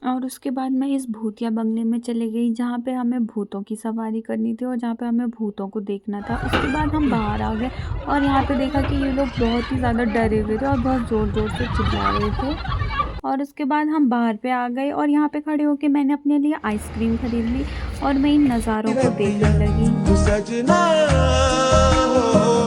और उसके बाद मैं इस भूतिया बंगले में चली गई जहाँ पे हमें भूतों की सवारी करनी थी और जहाँ पे हमें भूतों को देखना था। उसके बाद हम बाहर आ गए और यहाँ पे देखा कि ये लोग बहुत ही ज़्यादा डरे हुए थे और बहुत ज़ोर-ज़ोर से चिल्ला रहे थे। और उसके बाद हम बाहर पे आ गए और यहाँ पे खड़े होके मैंने अपने लिए आइसक्रीम खरीद ली और मैं इन नज़ारों को देखने लगी।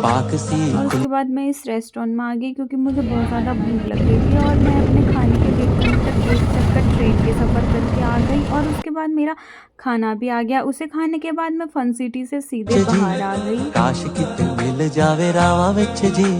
पाक सी और उसके बाद मैं इस रेस्टोरेंट में आ गई क्योंकि मुझे बहुत ज़्यादा भूख लग रही थी और मैं अपने खाने के वेट करने तक एक चक्कर ट्रेन के सफ़र करके आ गई और उसके बाद मेरा खाना भी आ गया। उसे खाने के बाद मैं फन सिटी से सीधे जी बाहर आ गई। काश किते मिल जावे रावां विच जी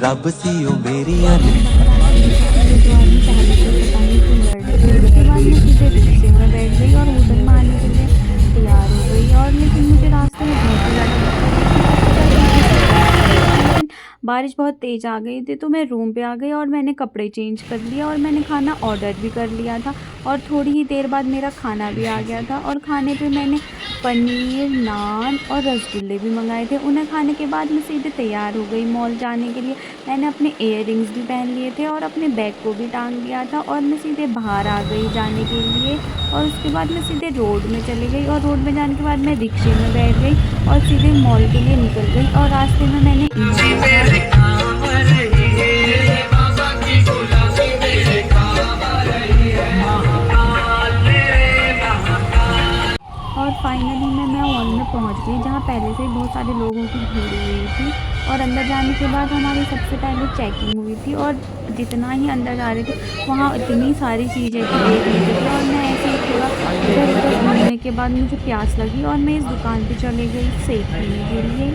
रब सी ओ और मेरियां मैं बाहर आके देखा कि ये 2 आदमी पहले से पता नहीं क्यों लड़ रहे थे। उसके बाद मैं सीधे रिक्शे में बैठ गई और होटल में आने के लिए तैयार हो गई और लेकिन मुझे रास्ते में बहुत ही ज़्यादा भूख लगी थी और पता नहीं किस वजह से। लेकिन बारिश बहुत तेज़ आ गई थी तो मैं रूम पे आ गई और मैंने कपड़े चेंज कर लिए और मैंने खाना ऑर्डर भी कर लिया था और थोड़ी ही देर बाद मेरा खाना भी आ गया था और खाने पे मैंने पनीर, नान और रसगुल्ले भी मँगाए थे। उन्हें खाने के बाद मैं सीधे तैयार हो गई मॉल जाने के लिए। मैंने अपने इयररिंग्स भी पहन लिए थे और अपने बैग को भी टाँग लिया था और मैं सीधे बाहर आ गई जाने के लिए और उसके बाद मैं सीधे रोड में चली गई और रोड में जाने के बाद मैं रिक्शे में बैठ गई और सीधे मॉल के लिए निकल गई और रास्ते में मैंने इन्हें देखा। और फाइनली मैं मॉल में पहुंच गई जहां पहले से ही बहुत सारे लोगों की भीड़ हुई थी और अंदर जाने के बाद हमारी सबसे पहले चेकिंग हुई थी और जितना ही अंदर जा रहे थे वहाँ इतनी सारी चीज़ें थी देखने के लिए और मैं ऐसे ही थोड़ा इधर उधर घूमने के बाद मुझे प्यास लगी और मैं इस दुकान पे चली गई शेक पीने के लिए।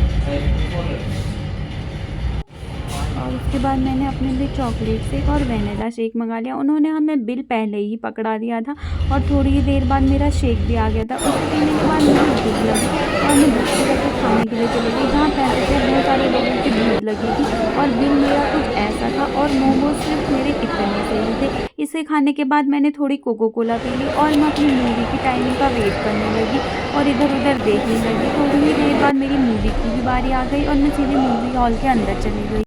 और उसके बाद मैंने अपने लिए चॉकलेट शेक और वैनिला शेक मंगा लिया। उन्होंने हमें बिल पहले ही पकड़ा दिया था और थोड़ी ही देर बाद मेरा शेक भी आ गया था। उसे पीने के बाद मुझे भूख लगी और मैं दूसरी जगह खाने के लिए चली गई जहाँ पहले से बहुत सारे लोगों की भीड़ लगी थी और बिल मेरा कुछ ऐसा था और मोमोज सिर्फ मेरे इतने सही थे। इसे खाने के बाद मैंने थोड़ी कोको कोला पी ली और मैं अपनी मूवी की टाइमिंग का वेट करने लगी और इधर उधर देखने लगी। थोड़ी ही देर बाद मेरी मूवी की भी बारी आ गई और मैं सीधे मूवी हॉल के अंदर चली गई।